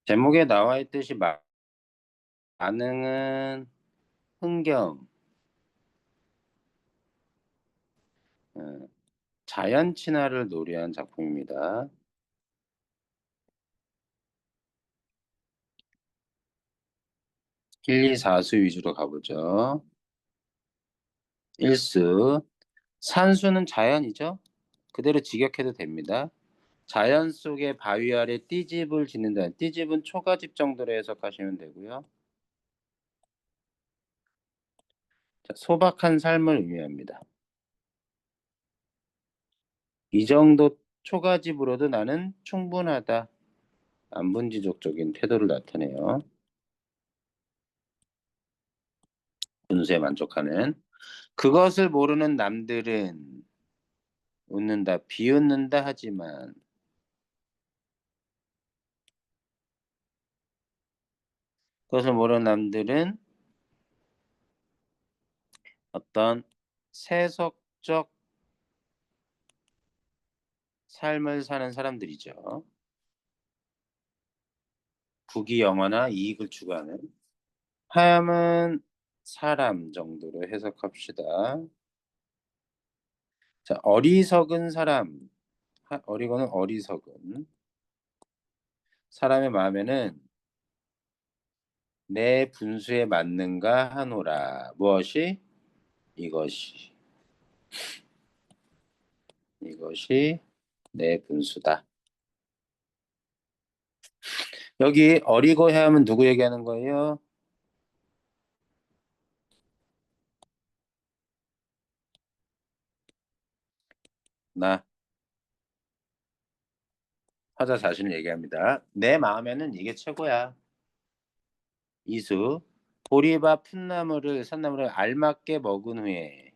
제목에 나와 있듯이 만능은 흥경, 어, 자연 친화를 노래한 작품입니다. 1, 2, 4수 위주로 가보죠. 1수, 산수는 자연이죠? 그대로 직역해도 됩니다. 자연 속의 바위 아래 띠집을 짓는다. 띠집은 초가집 정도로 해석하시면 되고요. 자, 소박한 삶을 의미합니다. 이 정도 초가집으로도 나는 충분하다. 안분지족적인 태도를 나타내요. 분수에 만족하는. 그것을 모르는 남들은 웃는다, 비웃는다 하지만 그것을 모르는 남들은 어떤 세속적 삶을 사는 사람들이죠. 부귀 영화나 이익을 추구하는. 하염은 사람 정도로 해석합시다. 자, 어리석은 사람. 어리고는 어리석은. 사람의 마음에는 내 분수에 맞는가 하노라. 무엇이? 이것이. 이것이 내 분수다. 여기 어리고 해하면 누구 얘기하는 거예요? 나 화자 자신을 얘기합니다. 내 마음에는 이게 최고야. 이수 보리밥 풋나물을 산나물을 알맞게 먹은 후에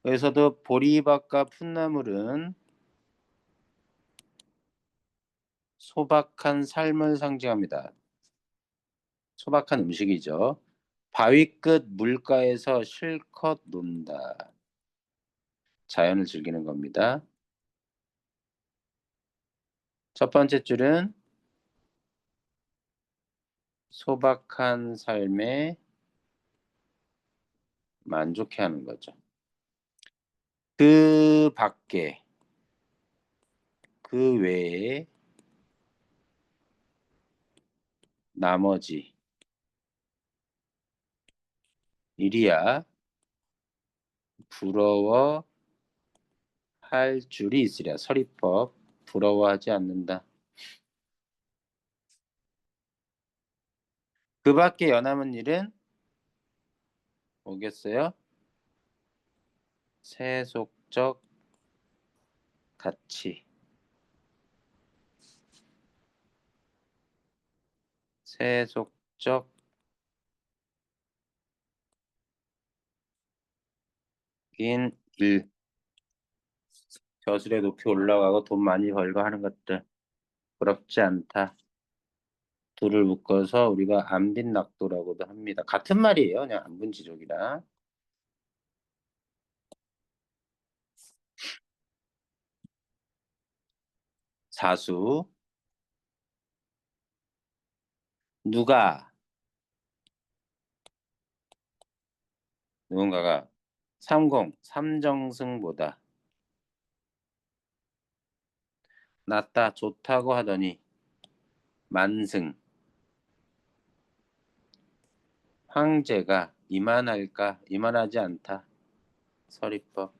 여기서도 보리밥과 풋나물은 소박한 삶을 상징합니다. 소박한 음식이죠. 바위 끝 물가에서 실컷 논다. 자연을 즐기는 겁니다. 첫 번째 줄은 소박한 삶에 만족해하는 거죠. 그 밖에, 그 외에 나머지 일이야 부러워할 줄이 있으랴. 서리법 부러워하지 않는다. 그 밖에 연함은 일은 뭐겠어요? 세속적 가치, 세속적인 일, 저술에 높이 올라가고 돈 많이 벌고 하는 것들 부럽지 않다. 둘을 묶어서 우리가 안빈낙도라고도 합니다. 같은 말이에요. 그냥 안분지족이라. 사수 누가 누군가가 삼정승보다 낫다 좋다고 하더니 만승 황제가 이만할까 이만하지 않다. 서리법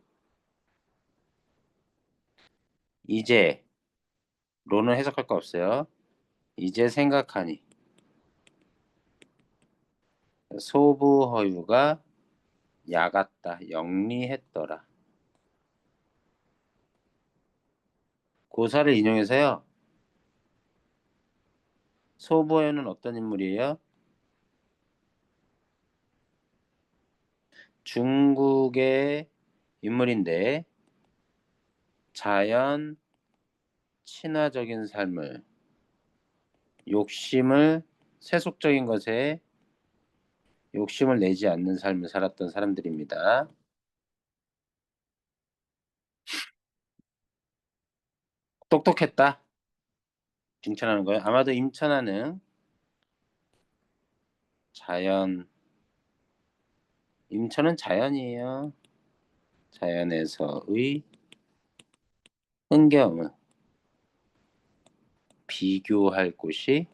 이제 로는 해석할 거 없어요. 이제 생각하니 소부허유가 야같다 영리했더라. 고사를 인용해서요. 소부허유는 어떤 인물이에요? 중국의 인물인데 자연 친화적인 삶을 욕심을 세속적인 것에 욕심을 내지 않는 삶을 살았던 사람들입니다. 똑똑했다. 칭찬하는 거예요. 아마도 임천하는 자연. 임천은 자연이에요. 자연에서의 흥겨움을 비교할 곳이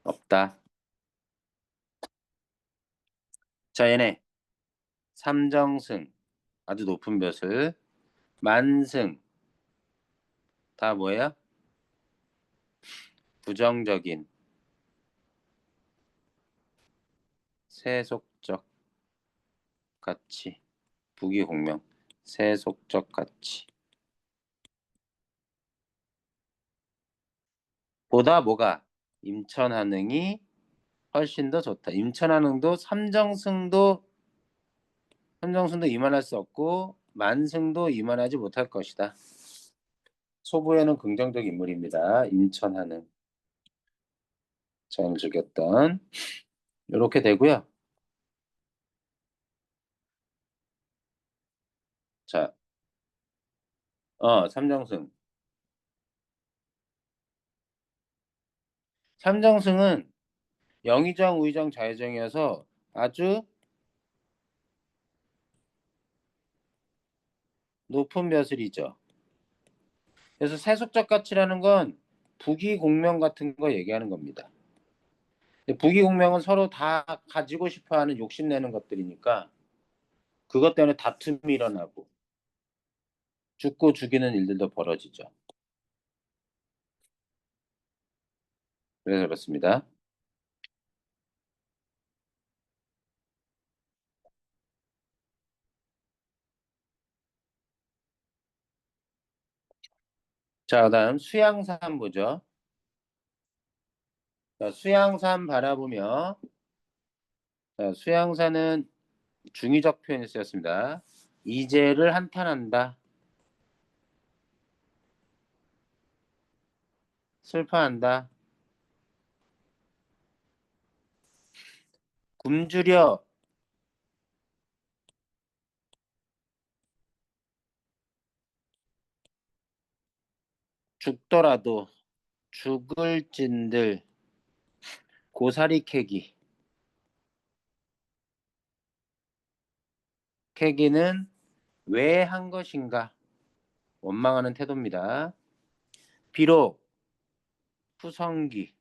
없다. 자, 얘네 삼정승 아주 높은 벼슬, 만승 다 뭐예요? 부정적인 세속적 가치, 부귀공명, 세속적 가치. 보다 뭐가? 임천하능이 훨씬 더 좋다. 임천하능도 삼정승도 이만할 수 없고 만승도 이만하지 못할 것이다. 소부에는 긍정적 인물입니다. 임천하능. 전 즐겼던 이렇게 되고요. 자, 삼정승. 삼정승은 영의정, 우의정, 좌의정이어서 아주 높은 벼슬이죠. 그래서 세속적 가치라는 건 부귀공명 같은 거 얘기하는 겁니다. 부귀공명은 서로 다 가지고 싶어하는 욕심내는 것들이니까 그것 때문에 다툼이 일어나고 죽고 죽이는 일들도 벌어지죠. 그래서 그렇습니다. 자, 그다음 수양산 보죠. 자, 수양산 바라보며 자, 수양산은 중의적 표현이 쓰였습니다. 이재를 한탄한다. 슬퍼한다. 굶주려 죽더라도 죽을 진들 고사리 캐기. 캐기는 왜 한 것인가? 원망하는 태도입니다. 비록 후성기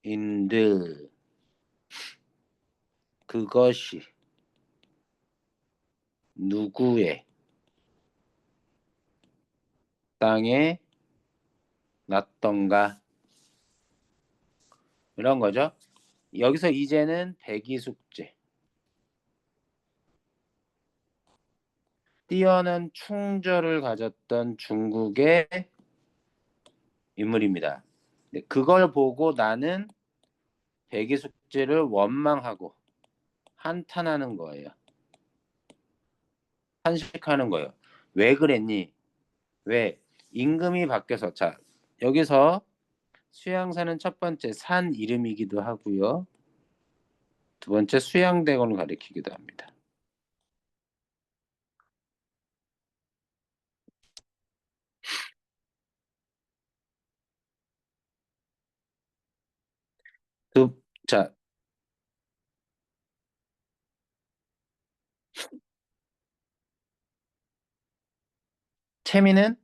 인들 그것이 누구의 땅에 났던가 이런 거죠. 여기서 이제는 백이숙제 뛰어난 충절을 가졌던 중국의 인물입니다. 그걸 보고 나는 백이숙제를 원망하고 한탄하는 거예요. 한식하는 거예요. 왜 그랬니? 왜? 임금이 바뀌어서. 자, 여기서 수양산은 첫 번째 산 이름이기도 하고요. 두 번째 수양대군을 가리키기도 합니다. 자, 채미는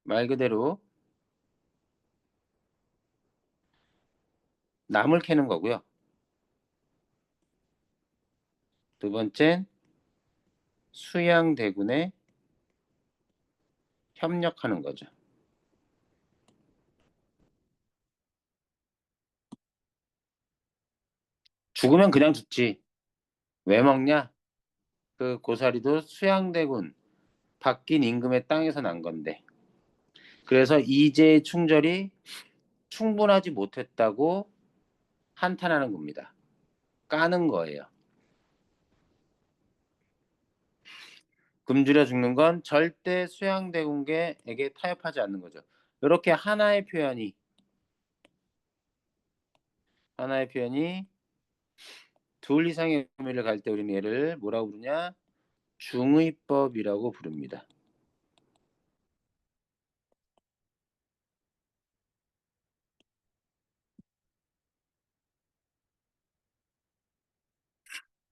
말 그대로 나물 캐는 거고요. 두 번째 수양대군에 협력하는 거죠. 죽으면 그냥 죽지. 왜 먹냐? 그 고사리도 수양대군 바뀐 임금의 땅에서 난 건데. 그래서 이제의 충절이 충분하지 못했다고 한탄하는 겁니다. 까는 거예요. 굶주려 죽는 건 절대 수양대군에게 타협하지 않는 거죠. 이렇게 하나의 표현이 둘 이상의 의미를 갈 때 우리는 얘를 뭐라고 부르냐? 중의법이라고 부릅니다.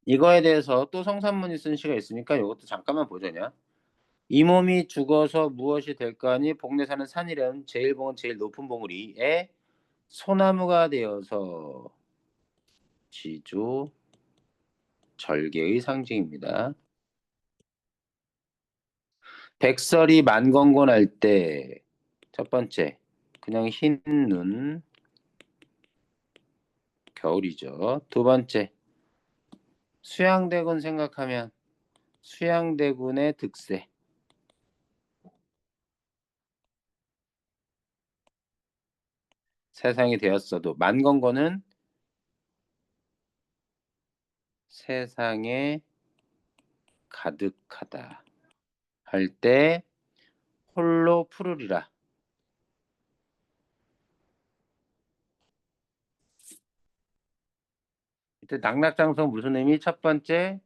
이거에 대해서 또 성산문이 쓴 시가 있으니까 이것도 잠깐만 보자냐. 이 몸이 죽어서 무엇이 될까니 복내 사는 산이련 제일봉은 제일 높은 봉우리에 소나무가 되어서 지조 절개의 상징입니다. 백설이 만건곤할 때 첫 번째 그냥 흰 눈 겨울이죠. 두 번째 수양대군 생각하면 수양대군의 득세 세상이 되었어도 만건곤은 세상에 가득하다 할 때 홀로 푸르리라. 이때 낙락장성 무슨 의미? 첫 번째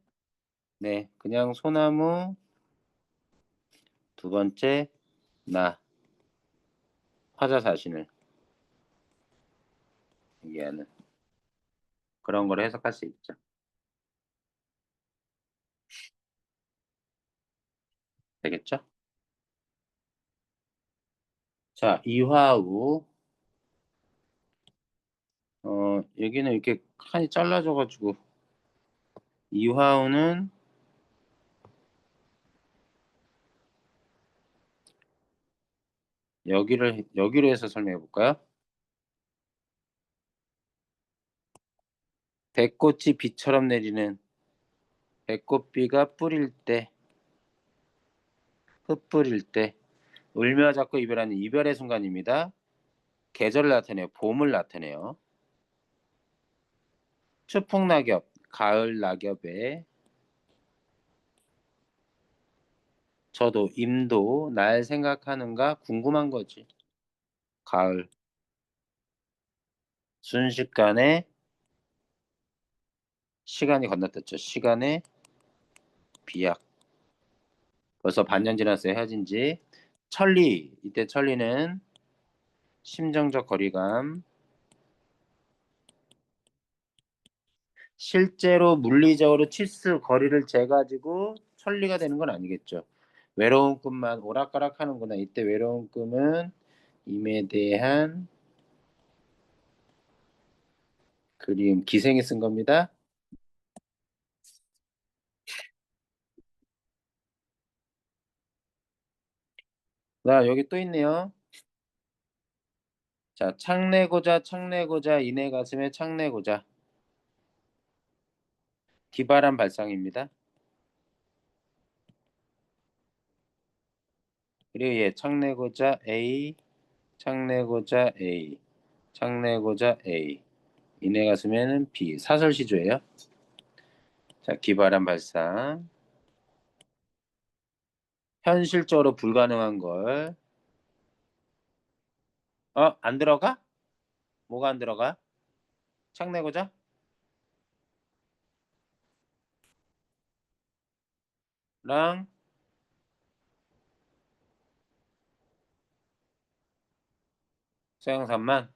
네 그냥 소나무 두 번째 나 화자 자신을 얘기하는 그런 걸 해석할 수 있죠. 되겠죠? 자, 이화우 여기는 이렇게 칸이 잘라져가지고 이화우는 여기로 해서 설명해 볼까요? 배꽃이 비처럼 내리는 배꽃비가 뿌릴 때 흩뿌릴 때 울며 잡고 이별하는 이별의 순간입니다. 계절을 나타내요. 봄을 나타내요. 추풍낙엽 가을 낙엽에 저도 임도 날 생각하는가 궁금한 거지. 가을 순식간에 시간이 건너뛰었죠. 시간의 비약. 벌써 반년 지났어요. 헤어진 지. 천리. 이때 천리는 심정적 거리감. 실제로 물리적으로 치수 거리를 재가지고 천리가 되는 건 아니겠죠. 외로운 꿈만 오락가락 하는구나. 이때 외로운 꿈은 임에 대한 그림 기생이 쓴 겁니다. 나 여기 또 있네요. 자, 창내고자 창내고자 이내 가슴에 창내고자 기발한 발상입니다. 그리고 예, 창내고자 A 창내고자 A 창내고자 A 이내 가슴에는 B 사설시조예요. 자, 기발한 발상 현실적으로 불가능한 걸 안 들어가? 뭐가 안 들어가? 창내고자 랑 서양산만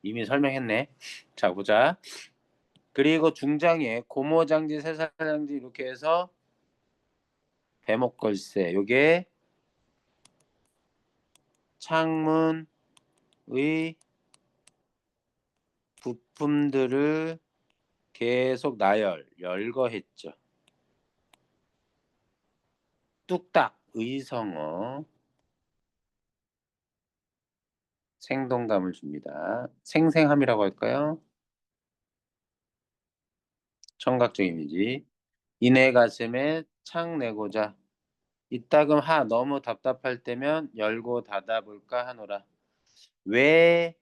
이미 설명했네. 자, 보자. 그리고 중장에 고모장지 세사장지 이렇게 해서 배목걸쇠 요게 창문의 부품들을 계속 열거했죠. 뚝딱 의성어 생동감을 줍니다. 생생함이라고 할까요? 청각적 이미지. 이내 가슴에 창 내고자 이따금 너무 답답할 때면 열고 닫아볼까 하노라. 왜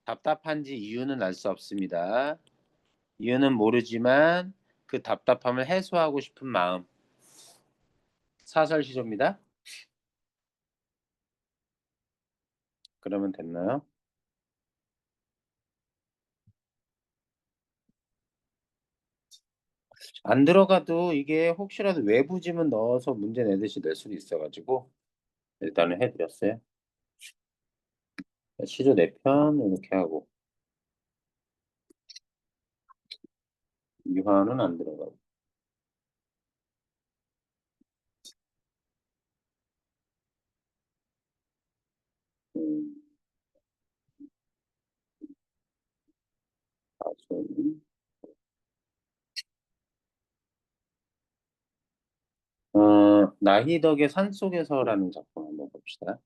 답답한지 이유는 알 수 없습니다. 이유는 모르지만 그 답답함을 해소하고 싶은 마음. 사설시조입니다. 그러면 됐나요? 안 들어가도 이게 혹시라도 외부 지문 넣어서 문제 내듯이 낼 수도 있어가지고 일단은 해드렸어요. 시조 4편 이렇게 하고 이화는 안 들어가고. 음, 가수. 나희덕의 산속에서라는 작품 한번 봅시다.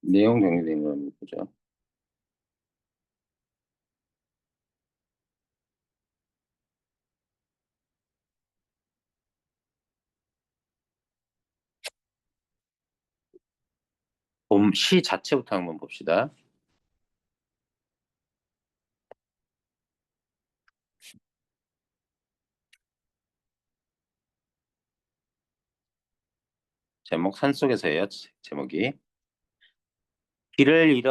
내용 정리된 건 보죠. 봄 시 자체부터 한번 봅시다. 제목 산속에서예요. 제목이. 길을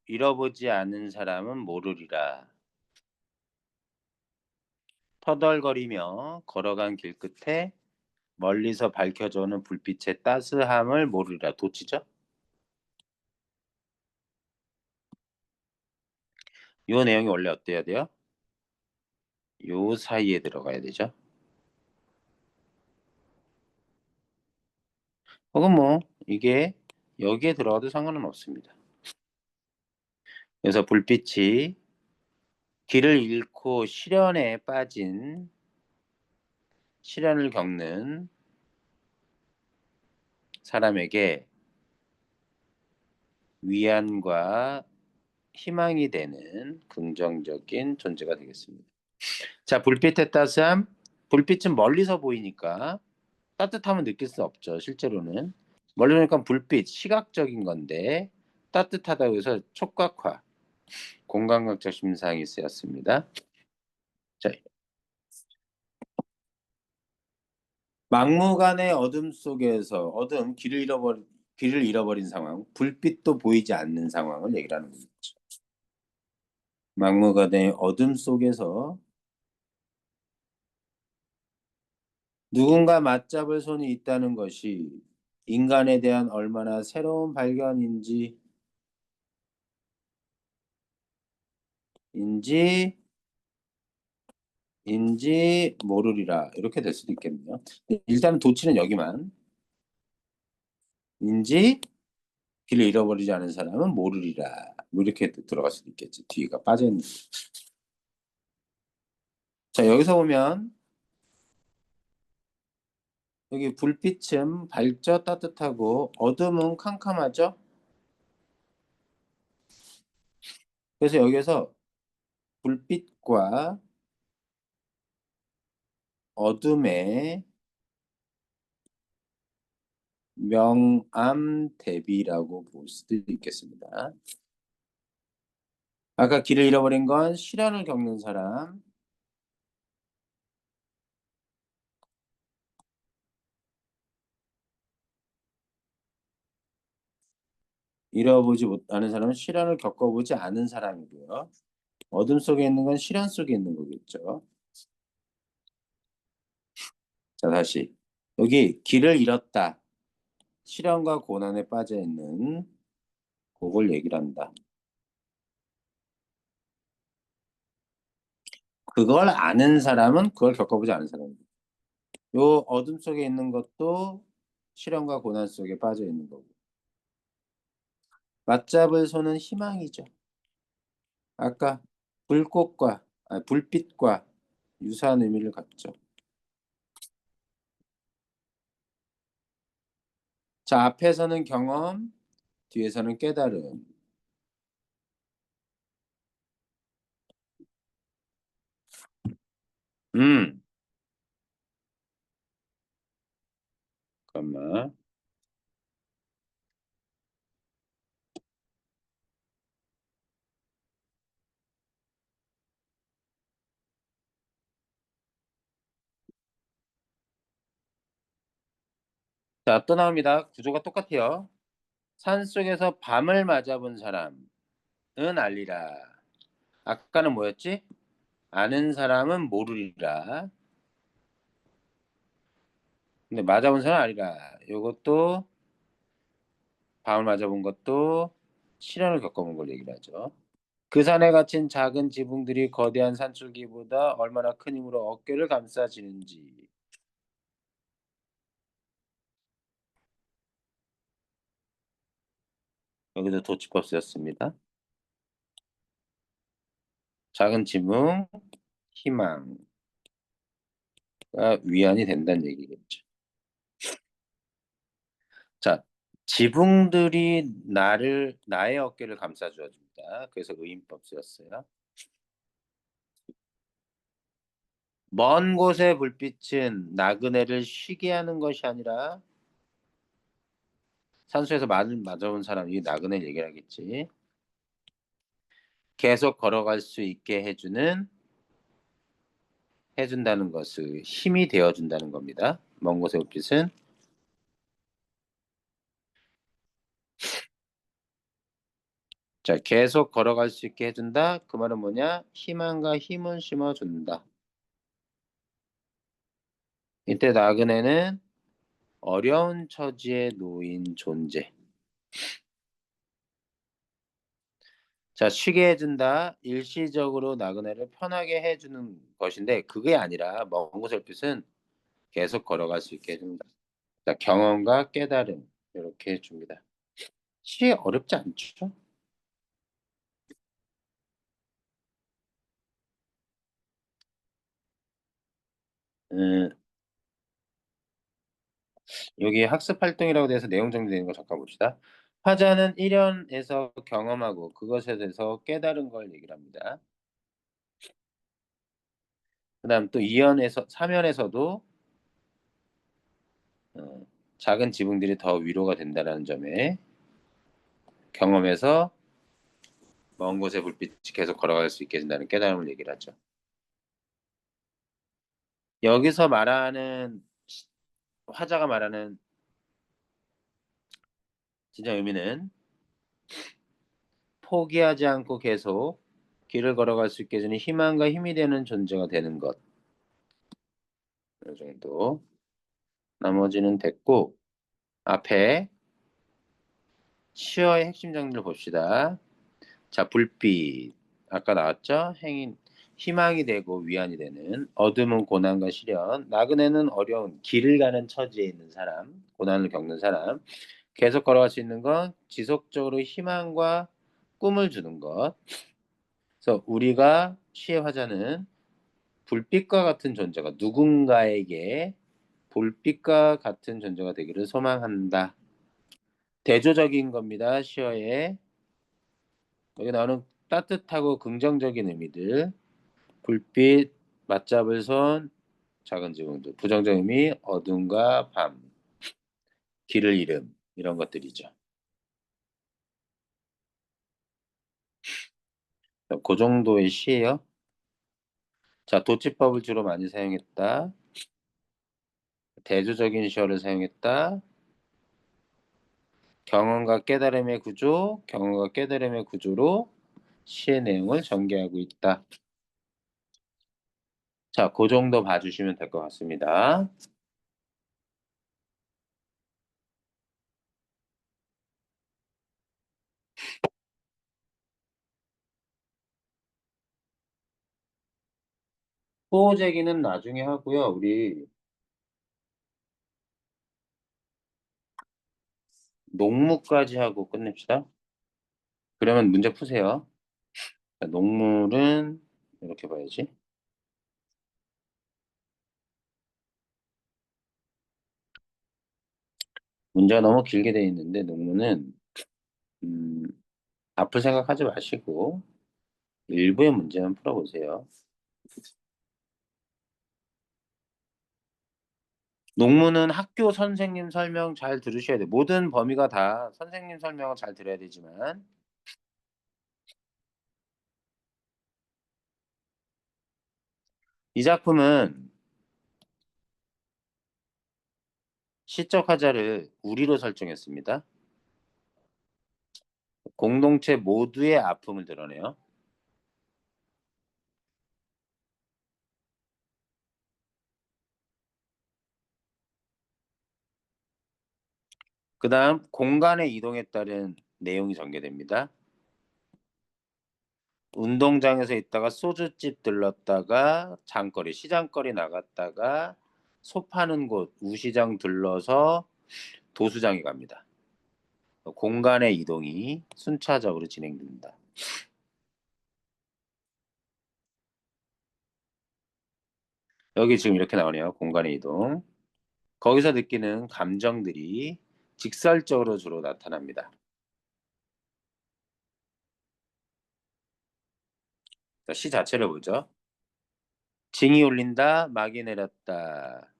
잃어보지 않은 사람은 모르리라. 터덜거리며 걸어간 길 끝에 멀리서 밝혀져 오는 불빛의 따스함을 모르리라. 도치죠? 요 내용이 원래 어때야 돼요? 요 사이에 들어가야 되죠. 혹은 뭐 이게 여기에 들어가도 상관은 없습니다. 그래서 불빛이 길을 잃고 시련을 겪는 사람에게 위안과 희망이 되는 긍정적인 존재가 되겠습니다. 자, 불빛의 따스함. 불빛은 멀리서 보이니까 따뜻함을 느낄 수 없죠. 실제로는. 멀리 보니까 불빛, 시각적인 건데 따뜻하다고 해서 촉각화, 공감각적 심상이 쓰였습니다. 자, 막무가내 어둠 속에서 길을 잃어버린 상황, 불빛도 보이지 않는 상황을 얘기를 하는 거죠. 막무가내 어둠 속에서 누군가 맞잡을 손이 있다는 것이 인간에 대한 얼마나 새로운 발견인지 모르리라. 이렇게 될 수도 있겠네요. 일단 도치는 여기만. 인지 길을 잃어버리지 않은 사람은 모르리라. 뭐 이렇게 들어갈 수도 있겠지. 뒤가 빠져있는. 자, 여기서 보면 여기 불빛은 밝죠, 따뜻하고 어둠은 캄캄하죠. 그래서 여기서 불빛과 어둠의 명암 대비라고 볼 수도 있겠습니다. 아까 길을 잃어버린 건 시련을 겪는 사람, 잃어보지 못하는 사람은 시련을 겪어보지 않은 사람이고요. 어둠 속에 있는 건 시련 속에 있는 거겠죠. 자, 다시. 여기 길을 잃었다. 시련과 고난에 빠져 있는 그걸 얘기를 한다. 그걸 아는 사람은 그걸 겪어보지 않은 사람입니다. 요 어둠 속에 있는 것도 시련과 고난 속에 빠져 있는 거고. 맞잡을 손은 희망이죠. 아까 불빛과 유사한 의미를 갖죠. 자, 앞에서는 경험, 뒤에서는 깨달음. 음, 잠깐만. 자, 또 나옵니다. 구조가 똑같아요. 산속에서 밤을 맞아본 사람은 알리라. 아까는 뭐였지? 아는 사람은 모르리라. 근데 맞아본 사람은 알리라. 요것도 밤을 맞아본 것도 시련을 겪어본 걸 얘기를 하죠. 그 산에 갇힌 작은 지붕들이 거대한 산줄기보다 얼마나 큰 힘으로 어깨를 감싸지는지. 여기도 도치법 쓰였습니다. 작은 지붕, 희망. 위안이 된다는 얘기겠죠. 자, 지붕들이 나의 어깨를 감싸주어 줍니다. 그래서 의인법 쓰였어요. 먼 곳의 불빛은 나그네를 쉬게 하는 것이 아니라 산수에서 맞아온 사람이 나그네 얘기를 하겠지. 계속 걸어갈 수 있게 해준다는 것을 힘이 되어준다는 겁니다. 먼 곳의 불빛은. 자, 계속 걸어갈 수 있게 해준다. 그 말은 뭐냐? 희망과 힘을 심어준다. 이때 나그네는 어려운 처지에 놓인 존재. 자, 쉬게 해준다. 일시적으로 나그네를 편하게 해주는 것인데 그게 아니라 먼 곳의 빛은 계속 걸어갈 수 있게 해줍니다. 자, 경험과 깨달음 이렇게 해줍니다. 시 어렵지 않죠? 음, 여기 학습 활동이라고 돼서 내용 정리되는 거 잠깐 봅시다. 화자는 1연에서 경험하고 그것에 대해서 깨달은 걸 얘기를 합니다. 그다음 또 2연에서 3연에서도 작은 지붕들이 더 위로가 된다는 점에 경험에서 먼 곳의 불빛이 계속 걸어갈 수 있게 된다는 깨달음을 얘기를 하죠. 여기서 말하는 화자가 말하는 진짜 의미는 포기하지 않고 계속 길을 걸어갈 수 있게 해주는 희망과 힘이 되는 존재가 되는 것. 이 정도. 나머지는 됐고 앞에 시어의 핵심 장르를 봅시다. 자, 불빛. 아까 나왔죠? 행인 희망이 되고 위안이 되는 어둠은 고난과 시련, 나그네는 어려운 길을 가는 처지에 있는 사람, 고난을 겪는 사람, 계속 걸어갈 수 있는 건 지속적으로 희망과 꿈을 주는 것. 그래서 우리가 시의 화자는 불빛과 같은 존재가 누군가에게 불빛과 같은 존재가 되기를 소망한다. 대조적인 겁니다. 시어에 여기 나오는 따뜻하고 긍정적인 의미들, 불빛, 맞잡을 손, 작은 지붕들, 부정적 의미, 어둠과 밤, 길을 잃음 이런 것들이죠. 그 정도의 시예요. 자, 도치법을 주로 많이 사용했다. 대조적인 시어를 사용했다. 경험과 깨달음의 구조로 시의 내용을 전개하고 있다. 자, 그 정도 봐주시면 될 것 같습니다. 수호 제기는 나중에 하고요. 우리 농무까지 하고 끝냅시다. 그러면 문제 푸세요. 자, 농물은 이렇게 봐야지. 문제가 너무 길게 돼 있는데 농문은 음, 앞을 생각하지 마시고 일부의 문제만 풀어보세요. 농문은 학교 선생님 설명 잘 들으셔야 돼요. 모든 범위가 다 선생님 설명을 잘 들어야 되지만 이 작품은 시적 화자를 우리로 설정했습니다. 공동체 모두의 아픔을 드러내요. 그다음 공간의 이동에 따른 내용이 전개됩니다. 운동장에서 있다가 소주집 들렀다가 장거리, 시장거리 나갔다가 소 파는 곳, 우시장 들러서 도수장에 갑니다. 공간의 이동이 순차적으로 진행됩니다. 여기 지금 이렇게 나오네요. 공간의 이동. 거기서 느끼는 감정들이 직설적으로 주로 나타납니다. 자, 시 자체를 보죠. 징이 울린다, 막이 내렸다.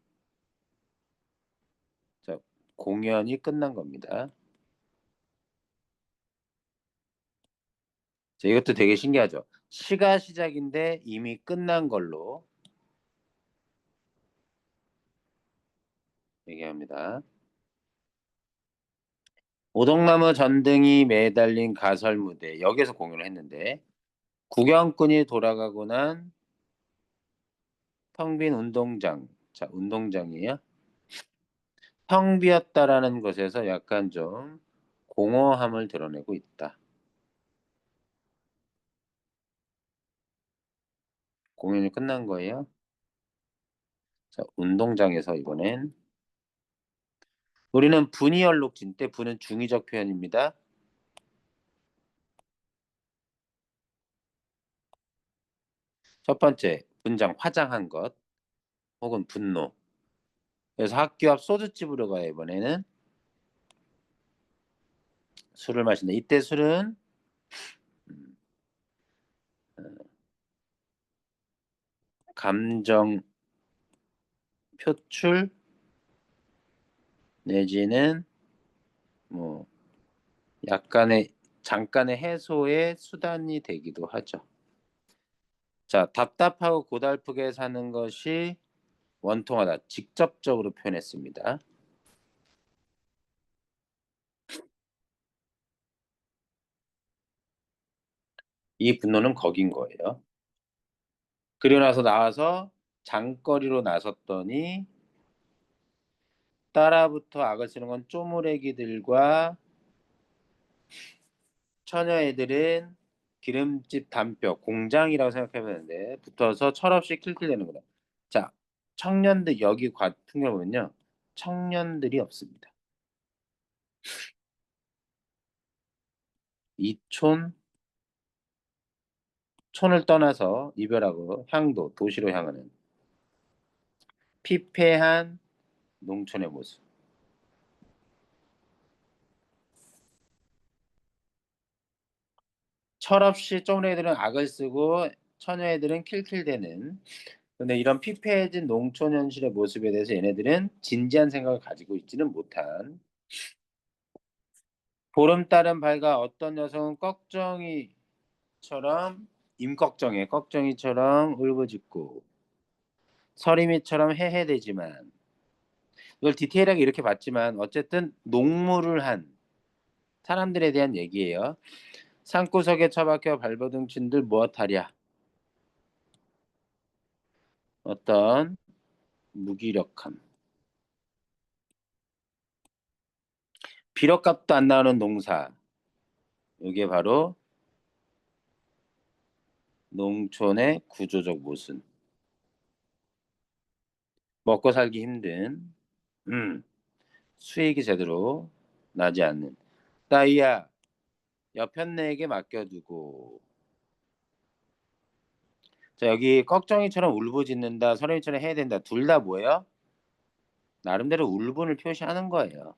자, 공연이 끝난 겁니다. 자, 이것도 되게 신기하죠. 시가 시작인데 이미 끝난 걸로 얘기합니다. 오동나무 전등이 매달린 가설 무대 여기서 공연을 했는데 구경꾼이 돌아가고 난 텅 빈 운동장. 자, 운동장이에요. 텅 비었다라는 것에서 약간 좀 공허함을 드러내고 있다. 공연이 끝난 거예요. 자, 운동장에서 이번엔 우리는 분이 얼룩진 때 분은 중의적 표현입니다. 첫 번째, 분장 화장한 것 혹은 분노. 그래서 학교 앞 소주집으로 가요. 이번에는 술을 마신다. 이때 술은 음, 감정 표출 내지는 뭐 약간의 잠깐의 해소의 수단이 되기도 하죠. 자, 답답하고 고달프게 사는 것이 원통하다. 직접적으로 표현했습니다. 이 분노는 거긴 거예요. 그리고 나서 나와서 장거리로 나섰더니 따라붙어 악을 쓰는 건 쪼무레기들과 처녀애들은 기름집 담벼 공장이라고 생각하면 되는데 붙어서 철없이 킬킬대는구나. 자, 청년들 여기 같은 경우 보면요. 청년들이 없습니다. 이촌 촌을 떠나서 이별하고 향도 도시로 향하는 피폐한 농촌의 모습. 철없이 쪼무레기들은 악을 쓰고 처녀애들은 킬킬대는 근데 이런 피폐해진 농촌 현실의 모습에 대해서 얘네들은 진지한 생각을 가지고 있지는 못한 보름달은 밝아 어떤 여성은 꺽정이처럼 임꺽정에 꺽정이처럼 울부짖고 서리미처럼 해해대지만 이걸 디테일하게 이렇게 봤지만 어쨌든 농무를 한 사람들에 대한 얘기예요. 산구석에 처박혀 발버둥 친들 무엇하랴. 어떤 무기력함. 비료값도 안 나오는 농사. 이게 바로 농촌의 구조적 모순. 먹고 살기 힘든 수익이 제대로 나지 않는 따위야 여편네에게 맡겨두고 자 여기 꺽정이처럼 울부짖는다 서림이처럼 해야 된다 둘 다 뭐예요? 나름대로 울분을 표시하는 거예요.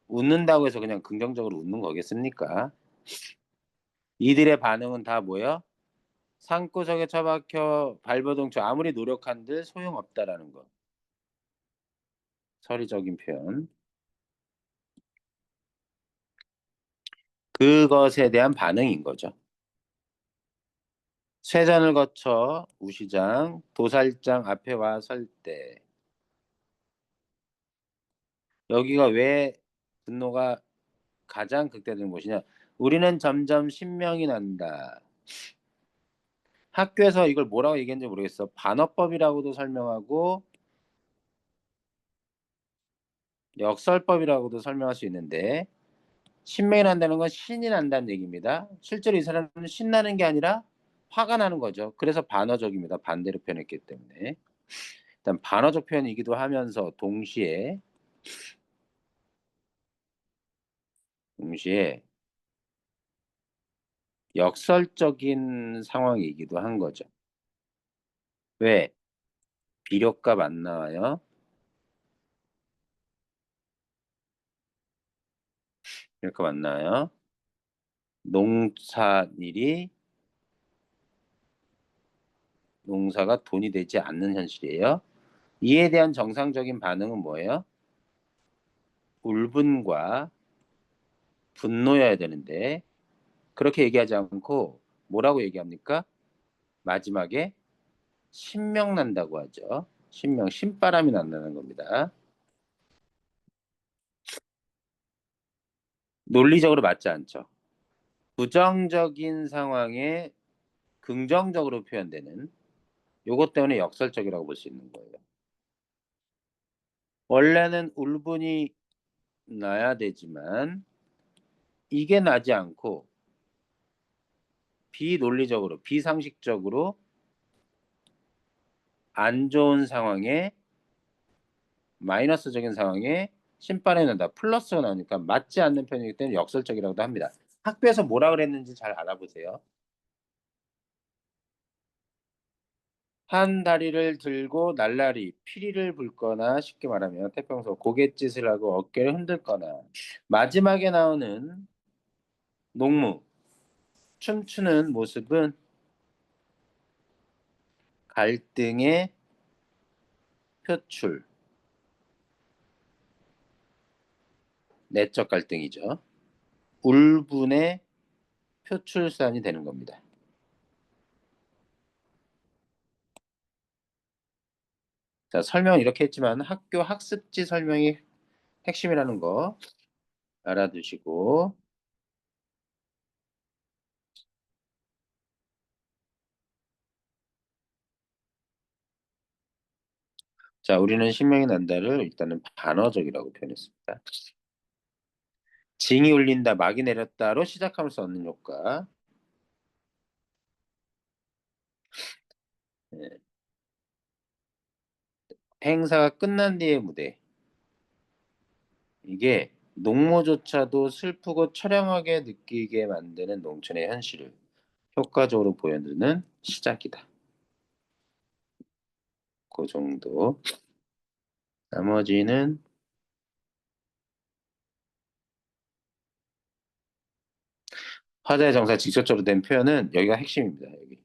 웃는다고 해서 그냥 긍정적으로 웃는 거겠습니까? 이들의 반응은 다 뭐예요? 산구석에 처박혀 발버둥쳐 아무리 노력한들 소용없다라는 거. 서리적인 표현. 그것에 대한 반응인 거죠. 쇠전을 거쳐 우시장, 도살장 앞에 와 설 때 여기가 왜 분노가 가장 극대화되는 곳이냐? 우리는 점점 신명이 난다. 학교에서 이걸 뭐라고 얘기했는지 모르겠어. 반어법이라고도 설명하고 역설법이라고도 설명할 수 있는데 신명이 난다는 건 신이 난다는 얘기입니다. 실제로 이 사람은 신나는 게 아니라 화가 나는 거죠. 그래서 반어적입니다. 반대로 표현했기 때문에. 일단 반어적 표현이기도 하면서 동시에 역설적인 상황이기도 한 거죠. 왜? 비료값 안 나와요. 비료값 안 나와요. 농사가 돈이 되지 않는 현실이에요. 이에 대한 정상적인 반응은 뭐예요? 울분과 분노여야 되는데 그렇게 얘기하지 않고 뭐라고 얘기합니까? 마지막에 신명 난다고 하죠. 신바람이 난다는 겁니다. 논리적으로 맞지 않죠. 부정적인 상황에 긍정적으로 표현되는 요것 때문에 역설적이라고 볼 수 있는 거예요. 원래는 울분이 나야 되지만 이게 나지 않고 비논리적으로 비상식적으로 안 좋은 상황에 마이너스적인 상황에 신바람이 난다. 플러스가 나오니까 맞지 않는 편이기 때문에 역설적이라고도 합니다. 학교에서 뭐라 그랬는지 잘 알아보세요. 한 다리를 들고 날라리 피리를 불거나 쉽게 말하면 태평소 고갯짓을 하고 어깨를 흔들거나 마지막에 나오는 농무 춤추는 모습은 갈등의 표출 내적 갈등이죠. 울분의 표출산이 되는 겁니다. 자, 설명은 이렇게 했지만 학교 학습지 설명이 핵심이라는 거 알아두시고 자, 우리는 신명이 난다를 일단은 반어적이라고 표현했습니다. 징이 울린다, 막이 내렸다로 시작하면서 얻는 효과. 네. 행사가 끝난 뒤의 무대. 이게 농모조차도 슬프고 처량하게 느끼게 만드는 농촌의 현실을 효과적으로 보여주는 시작이다. 그 정도. 나머지는 화자의 정사에 직접적으로 된 표현은 여기가 핵심입니다. 여기.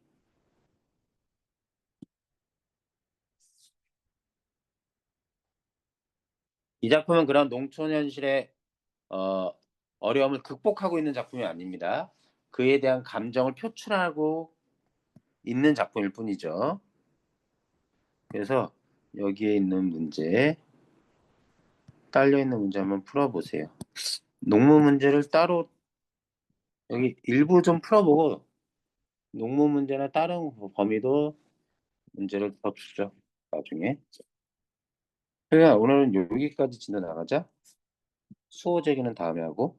이 작품은 그런 농촌 현실의 어, 어려움을 극복하고 있는 작품이 아닙니다. 그에 대한 감정을 표출하고 있는 작품일 뿐이죠. 그래서 여기에 있는 문제, 딸려 있는 문제 한번 풀어보세요. 농무 문제를 따로 여기 일부 좀 풀어보고 농무 문제나 다른 범위도 문제를 더 주죠. 나중에. 그래 오늘은 여기까지 진도 나가자. 수호 제기는 다음에 하고.